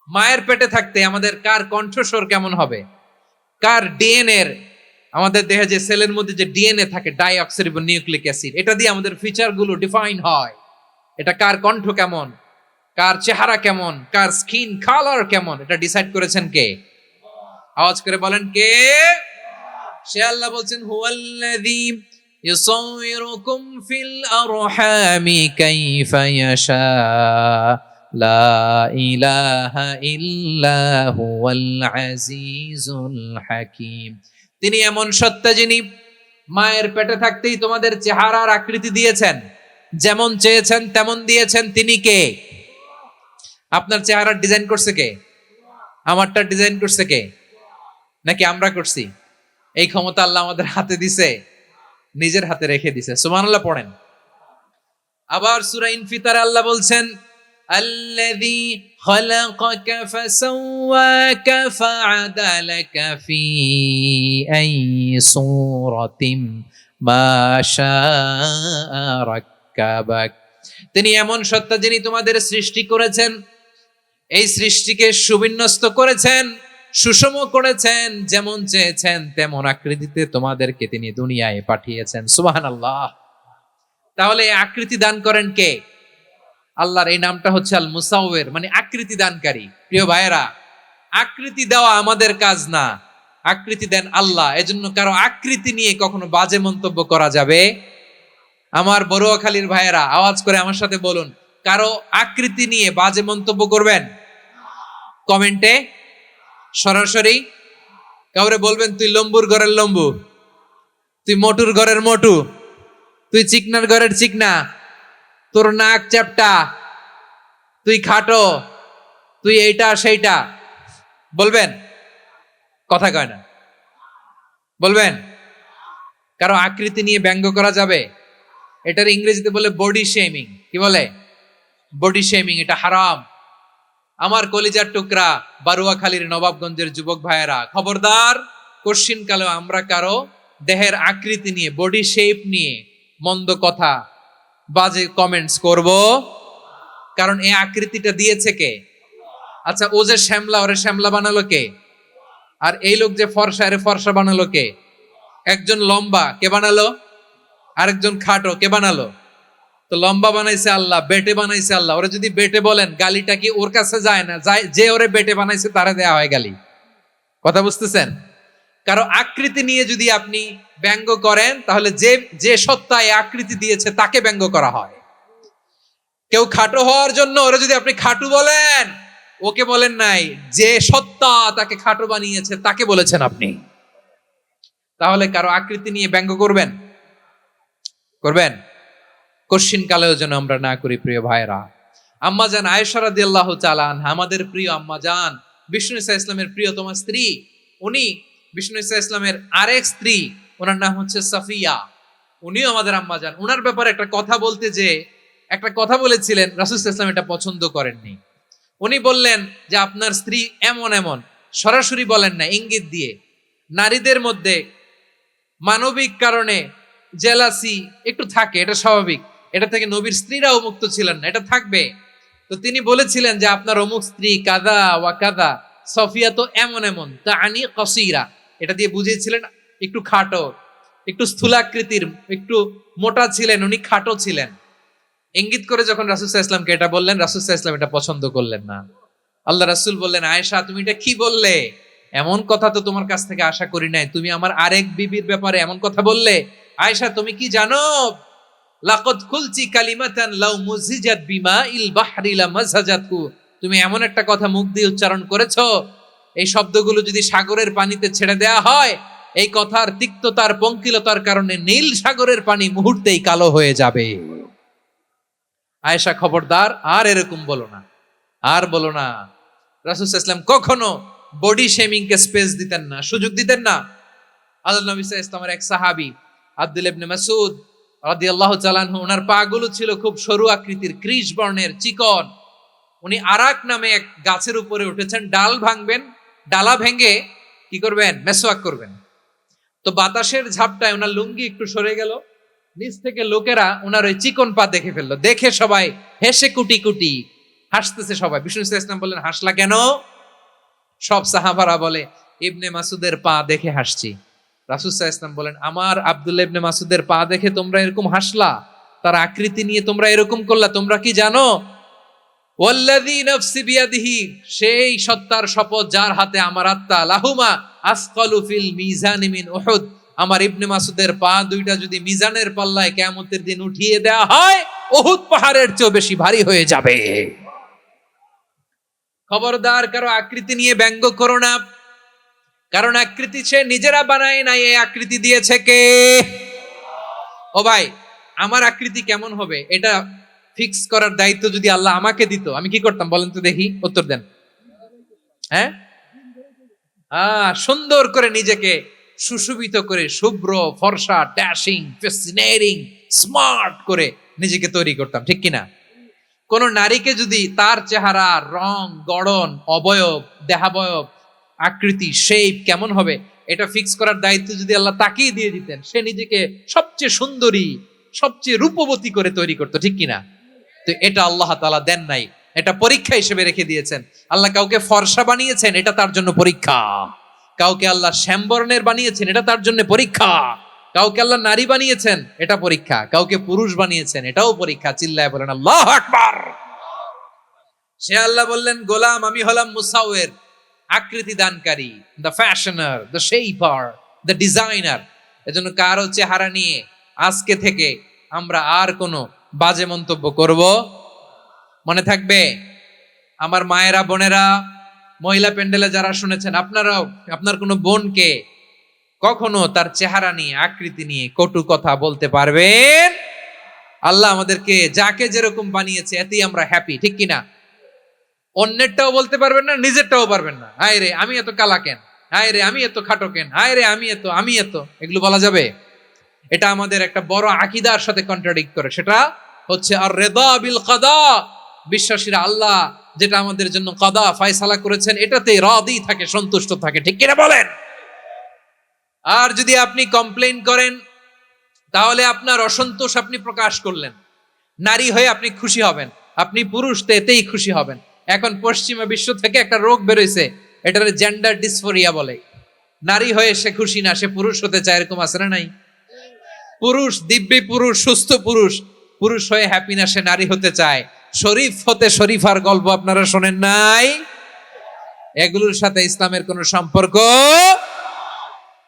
মায়ের পেটে থাকতে আমাদের কার কণ্ঠস্বর কেমন হবে, কার ডিএনএ এর, আমাদের দেহে যে সেলের মধ্যে যে ডিএনএ থাকে ডাইঅক্সিরিবো নিউক্লিক অ্যাসিড, এটা দিয়ে আমাদের ফিচার গুলো ডিফাইন হয়। এটা কার কণ্ঠ কেমন, কার চেহারা কেমন, কার স্কিন কালার কেমন, এটা ডিসাইড করেছেন কে? আওয়াজ করে বলেন কে? সে আল্লাহ বলছেন হুয়াল্লাযী ইউসাউইরুকুম ফিল আরহামি কাইফা ইয়াশা লা ইলাহা ইল্লা হুয়াল আজিজুল হাকীম। তিনি এমন সত্তা যিনি মায়ের পেটে থাকতেই তোমাদের চেহারার আকৃতি দিয়েছেন, যেমন চেয়েছেন তেমন দিয়েছেন। তিনি কে? আপনার চেহারার ডিজাইন করছে কে? আমারটা ডিজাইন করছে কে? নাকি আমরা করছি? এই ক্ষমতা আল্লাহ আমাদের হাতে দিছে, নিজের হাতে রেখে দিছে। সুবহানাল্লাহ পড়েন। আবার সূরা ইনফিতারে আল্লাহ বলছেন আল্লাযী খালাকাকা ফাসাওয়াকা ফাআদালাকা ফি আইয়ি সূরাতিন মা শাআ রাক্কাবাক। তিনি এমন সত্তা যিনি তোমাদের সৃষ্টি করেছেন, এই সৃষ্টিকে সুবিন্যস্ত করেছেন, সুষম করেছেন, যেমন চেয়েছেন তেমন আকৃতিতে তোমাদেরকে তিনি দুনিয়ায় পাঠিয়েছেন। সুবহানাল্লাহ। তাহলে এই আকৃতি দান করেন কে? আল্লাহর এই নামটা হচ্ছে আল মুসাওয়ির, মানে আকৃতি দানকারী। প্রিয় ভাইয়েরা, আকৃতি দেওয়া আমাদের কাজ না, আকৃতি দেন আল্লাহ। এজন্য কারো আকৃতি নিয়ে কখনো বাজে মন্তব্য করা যাবে? আমার বড়ুয়াখালীর ভাইয়েরা আওয়াজ করে আমার সাথে বলুন, কারো আকৃতি নিয়ে বাজে মন্তব্য করবেন? কমেন্টে সরাসরি কাউরে বলবেন তুই লম্বুর ঘরের লম্বু, তুই মোটুর ঘরের মোটু, তুই চিকনার ঘরের চিকনা, তোর নাক চ্যাপটা, তুই খাটো, তুই এইটা সেইটা বলবেন? কথা কয় না, বলবেন? কারো আকৃতি নিয়ে ব্যঙ্গ করা যাবে? এটার ইংরেজিতে বলে বডি শেমিং। কি বলে? Body shaming. এটা হারাম। আমার কলিজার টুকরা বারুয়াখালীর নবাবগঞ্জের যুবক ভাইয়েরা, খবরদার, কোশ্চিন কালেও আমরা কারো দেহের আকৃতি নিয়ে, বডি শেপ নিয়ে মন্দ কথা, বাজে কমেন্টস করব। কারণ এই আকৃতিটা দিয়েছে কে? আচ্ছা, ও যে শ্যামলা, ওরে শ্যামলা বানালো কে? আর এই লোক যে ফর্সা, এরে ফর্সা বানালো কে? একজন লম্বা, কে বানালো? আরেকজন খাটো, কে বানালো? তো লম্বা বানাইছে আল্লাহ, বেটে বানাইছে আল্লাহ। ওরা যদি বেটে বলেন, গালিটা কি ওর কাছে যায় না? যায়, যে ওরে বেটে বানাইছে তারে দেয়া হয় গালি। কথা বুঝতেছেন? কারো আকৃতি নিয়ে যদি আপনি ব্যঙ্গ করেন, তাহলে যে যে সত্তা এই আকৃতি দিয়েছে তাকে ব্যঙ্গ করা হয়। কেউ খাটো হওয়ার জন্য ওরা যদি আপনি খাটু বলেন, ওকে বলেন নাই, যে সত্তা তাকে খাটো বানিয়েছে তাকে বলেছেন আপনি। তাহলে কারো আকৃতি নিয়ে ব্যঙ্গ করবেন? করবেন? কোশ্চিন কালেও যেন আমরা না করি। প্রিয় ভাইরা, আম্মা জান আয়েশা রাদিয়াল্লাহু তাআলা আনহা, আমাদের প্রিয় আম্মা জান, বিষ্ণু ইসা ইসলামের প্রিয়তমা স্ত্রী, উনি বিষ্ণু ইসা ইসলামের আরেক স্ত্রী, ওনার নাম হচ্ছে সাফিয়া, উনিও আমাদের আম্মা জান। ওনার ব্যাপারে একটা কথা বলতে যে একটা কথা বলেছিলেন, রাসূল সাল্লাল্লাহু আলাইহি ওয়াসাল্লাম এটা পছন্দ করেননি। উনি বললেন যে আপনার স্ত্রী এমন এমন, সরাসরি বলেন না, ইঙ্গিত দিয়ে। নারীদের মধ্যে মানবিক কারণে জেলাসি একটু থাকে, এটা স্বাভাবিক। এটা থেকে নবীর স্ত্রীরাও মুক্ত ছিলেন না, এটা থাকবে। তো তিনি বলেছিলেন যে আপনার অমুক স্ত্রী কাদা ওয়া কাদা, সফিয়া তো এমন এমন, তা আনি কসিরা, এটা দিয়ে বুঝিয়েছিলেন একটু খাটো, একটু স্থূলাকৃতির, একটু মোটা ছিলেন, উনি খাটো ছিলেন। ইঙ্গিত করে যখন রাসূল সাল্লাল্লাহু আলাইহি ওয়াসাল্লামকে এটা বললেন, রাসূল সাল্লাল্লাহু আলাইহি ওয়াসাল্লাম এটা পছন্দ করলেন না। আল্লাহ রাসূল বললেন, আয়েশা তুমি এটা কি বললে? এমন কথা তো তোমার কাছ থেকে আশা করি নাই। তুমি আমার আরেক বিবির ব্যাপারে এমন কথা বললে। আয়েশা তুমি কি জানো, লাকাদ কুলতি কালিমাতান লাউ মুজিজাত বিমাইল বাহরি লামাযাজাতহু, তুমি এমন একটা কথা মুখ দিয়ে উচ্চারণ করেছো, এই শব্দগুলো যদি সাগরের পানিতে ছেড়ে দেয়া হয়, এই কথার তিক্ততার, পঙ্কিলতার কারণে নীল সাগরের পানি মুহূর্তেই কালো হয়ে যাবে। আয়েশা খবরদার, আর এরকম বলো না, আর বলো না। রাসূল সাল্লাল্লাহু আলাইহি ওয়াসাল্লাম কখনো বডি শেমিং কে স্পেস দিতেন না, সুযোগ দিতেন না। আল্লাহ নবী সাল্লাল্লাহু আলাইহি ওয়াসাল্লামের এক সাহাবী আব্দুল্লাহ ইবনে মাসউদ রাদিয়াল্লাহু তাআলা আনহু, ওনার পা গুলো ছিল খুব সরু আকৃতির, কৃশ বর্ণের, চিকন। উনি আরাক নামে এক গাছের উপরে উঠেছেন, ডাল ভাঙবেন, ডালা ভেঙে কি করবেন? মেসওয়াক করবেন। তো বাতাসের ঝাপটায় ওনার লুঙ্গি একটু সরে গেল, নিচ থেকে লোকেরা ওনার ওই চিকন পা দেখে ফেললো। দেখে সবাই হেসে কুটি কুটি হাসতেছে সবাই। বিষ্ণু ইসলাম বললেন, হাসলা কেন? সব সাহাবারা বলে, ইবনে মাসুদের পা দেখে হাসছি। রাসূল সাল্লাল্লাহু আলাইহি ওয়াসাল্লাম বলেন, আমার আব্দুল্লাহ ইবনে মাসুদের পা দেখে তোমরা এরকম হাসলা, তার আকৃতি নিয়ে তোমরা এরকম করলা, তোমরা কি জানো? ওয়াল্লাযী নাফসি বিয়াদিহি, সেই সত্তার শপথ যার হাতে আমার আত্মা, লাহুমা আসকালু ফিল মিজানি মিন উহুদ, আমার ইবনে মাসুদের পা দুইটা যদি মিজানের পাল্লায় কিয়ামতের দিন উঠিয়ে দেওয়া হয়, উহুদ পাহাড়ের চেয়ে বেশি ভারী হয়ে যাবে। খবরদার কারো আকৃতি নিয়ে ব্যঙ্গ করো না, কারণ আকৃতি সে নিজেরা বানায় নাই, এই আকৃতি দিয়েছে কে? ও ভাই, আমার আকৃতি কেমন হবে এটা ফিক্স করার দায়িত্ব যদি আল্লাহ আমাকে দিত, আমি কি করতাম বলেন তো দেখি, উত্তর দেন। হ্যাঁ, সুন্দর করে নিজেকে সুশোভিত করে, শুভ্র ফর্সা ড্যাশিং ফ্যাসিনেটিং স্মার্ট করে নিজেকে তৈরি করতাম, ঠিক কিনা? কোন নারীকে যদি তার চেহারা, রং, গড়ন, অবয়ব, দেহাবয়ব, আকৃতি, শেপ কেমন হবে এটা ফিক্স করার দায়িত্ব যদি আল্লাহ তাকেই দিয়ে দিতেন, সে নিজেকে সবচেয়ে সুন্দরী, সবচেয়ে রূপবতী করে তৈরি করতো, ঠিক কিনা? তো এটা আল্লাহ তাআলা দেন নাই, এটা পরীক্ষা হিসেবে রেখে দিয়েছেন। আল্লাহ কাউকে ফর্সা বানিয়েছেন, এটা তার জন্য পরীক্ষা। কাউকে আল্লাহ শ্যামবর্ণের বানিয়েছেন, এটা তার জন্য পরীক্ষা। কাউকে আল্লাহ নারী বানিয়েছেন, এটা পরীক্ষা। কাউকে পুরুষ বানিয়েছেন, এটাও পরীক্ষা। চিল্লায় বলেন আল্লাহু আকবার। সে আল্লাহ বললেন, গোলাম আমি হলাম মুসাওয়ির, আকৃতি দানকারী, the fashioner, the shaper, the designer. এজন্য কারো চেহারা নিয়ে আজকে থেকে আমরা আর কোনো বাজে মন্তব্য করব মনে থাকবে। আমার মায়েরা, বোনেরা, মহিলা প্যান্ডেলে যারা শুনেছেন, আপনারাও আপনার কোনো বোনকে কখনো তার চেহারা নিয়ে, আকৃতি নিয়ে কটু কথা বলতে পারবেন? আল্লাহ আমাদেরকে যাকে যেরকম বানিয়েছে এতেই আমরা হ্যাপি, ঠিক কিনা? অন্যেরটাও বলতে পারবেন না, নিজেরটাও পারবেন না। হায় রে আমি এত কালা কেন, হায় রে আমি এত খাটো কেন, হায় রে আমি এত, এগুলো বলা যাবে? এটা আমাদের একটা বড় আকীদার সাথে কন্ট্রাডিক্ট করে। সেটা হচ্ছে আর রিদা বিল কাদা, বিশ্বাসীরা আল্লাহ যেটা আমাদের জন্য কাদা ফয়সালা করেছেন এটাতে রাদি থাকে, সন্তুষ্ট থাকে, ঠিক কিনা বলেন? আর যদি আপনি কমপ্লেইন করেন তাহলে আপনার অসন্তোষ আপনি প্রকাশ করলেন। নারী হয়ে আপনি খুশি হবেন, আপনি পুরুষ তো এতেই খুশি হবেন। এখন পশ্চিমা বিশ্ব থেকে একটা রোগ বেরোইছে, এটারে জেন্ডার ডিসফোরিয়া বলে। নারী হয়ে সে খুশি না, সে পুরুষ হতে চায়, এরকম আছে না নাই? পুরুষ, দিব্যি পুরুষ, সুস্থ পুরুষ, পুরুষ হয়ে হ্যাপি না, সে নারী হতে চায়। শরীফ হতে শরীফার গল্প আপনারা শোনেন নাই? এগুলোর সাথে ইসলামের কোনো সম্পর্ক?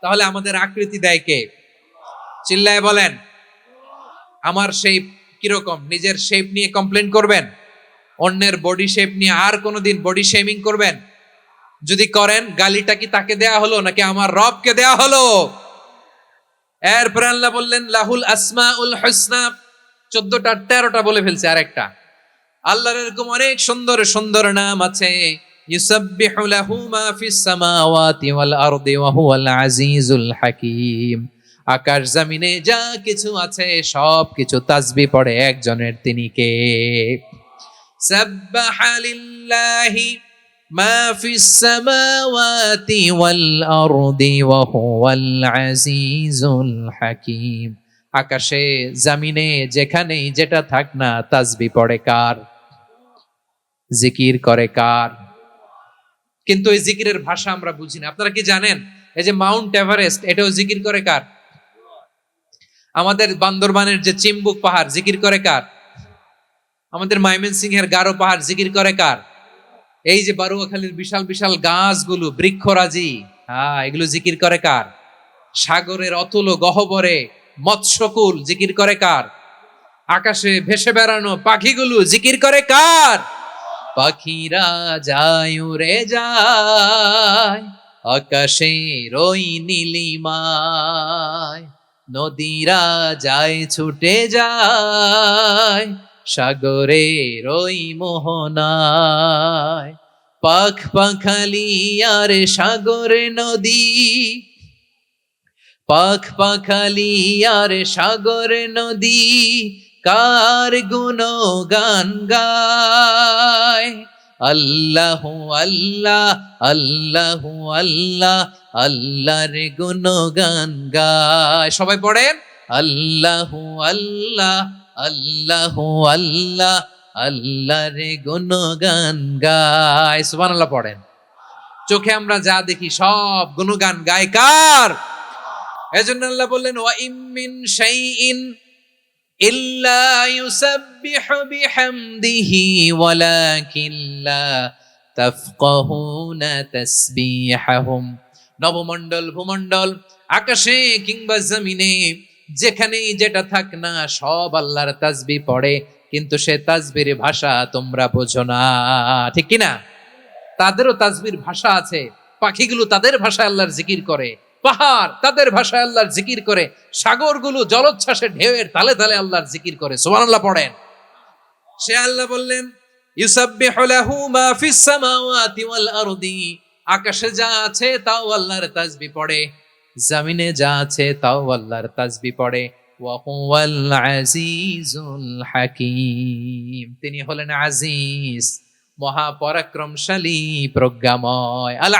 তাহলে আমাদের আকৃতি দেয় কে? চিল্লায় বলেন। আমার শেপ কিরকম, নিজের শেপ নিয়ে কমপ্লেন করবেন? অন্যের বডি শেপ নিয়ে আর কোনোদিন বডি শেমিং করবেন? যদি করেন, গালিটা কি তাকে দেয়া হলো নাকি আমার রবকে দেয়া হলো? এরপর আল্লাহ বললেন লাহুল আসমাউল হুসনা, 14টা 13টা বলে ফেলছে আরেকটা। আল্লাহর এরকম অনেক সুন্দর সুন্দর নাম আছে। ইউসাব্বিহু লাহু মা ফিস সামাওয়াতি ওয়াল আরদি ওয়া হুয়াল আজিজুল হাকীম। আকাশ জমিনে যা কিছু আছে সব কিছু তাসবিহ পড়ে একজনের, তিনি কে? সাব্বাহা লিল্লাহি মা ফিস সামাওয়াতি ওয়াল আরদি ওয়া হুয়াল আজিজুল হাকীম। আকাশে জমিনে যেখানেই যেটা থাক না, তাসবিহ পড়ে কার? জিকির করে কার? কিন্তু এই জিকিরের ভাষা আমরা বুঝি না। আপনারা কি জানেন এই যে মাউন্ট এভারেস্ট, এটাও জিকির করে কার? আমাদের বান্দরবানের যে চিম্বুক পাহাড়, জিকির করে কার? আমাদের ময়মনসিংহের গারো পাহাড়, জিকির করে কার? এই যে বারুয়াখালীর বিশাল বিশাল গাছগুলো, বৃক্ষরাজি, এগুলো জিকির করে কার? সাগরের অতুল গহ্বরে মৎস্যকুল, জিকির করে কার? আকাশে ভেসে বেড়ানো পাখিগুলো, জিকির করে কার? পাখিরা যায় উড়ে যায় আকাশের ওই নীলিমায়, নদীরা যায় ছুটে যায় সাগরের ওই মোহনায়। পাখ পাখালি আর সাগরে নদী, পাখ পাখালি আর সাগরে নদী, কার গুণগান গায়। আল্লাহু আল্লাহ আল্লাহু আল্লাহ, আল্লাহর গুণগান গায়। সবাই পড়েন আল্লাহু আল্লাহ আল্লাহু আল্লাহ, আল্লাহর গুণগান গায়। সুবহানাল্লাহ পড়েন। চোখে আমরা যা দেখি সব গুণগান গায় কার? এজন্য আল্লাহ বললেন ওয়া ইম মিন শাইইন ইল্লা ইউসাব্বিহু বিহামদিহি ওয়ালাকিন লা তাফকাহুনা তাসবিহাহুম। নবমণ্ডল ভূমণ্ডল আকাশে কিংবা জমিনে যেখানেই যেটা থাক না সব আল্লাহর তাসবিহ পড়ে, কিন্তু সে তাসবির ভাষা তোমরা বোঝো না, ঠিক কি না? তাদেরও তাসবির ভাষা আছে, পাখিগুলো তাদের ভাষায় আল্লাহর জিকির করে, পাহাড় তাদের ভাষায় আল্লাহর জিকির করে, সাগরগুলো জলোচ্ছ্বাসে ঢেউয়ের তালে তালে আল্লাহর জিকির করে। সুবহানাল্লাহ পড়েন। সে আল্লাহ বললেন ইউসাব্বিহু লাহু মা ফিস সামাওয়াতি ওয়াল আরদি, আকাশে যা আছে তাও আল্লাহর তাসবিহ পড়ে, জমিনে যা আছে তাও আল্লাহর তাসবিহ পড়ে। ওয়া হুয়াল আজিজুল হাকীম, তিনি হলেন আজিজ, মহাপরাক্রমশালী, প্রজ্ঞাময়। আল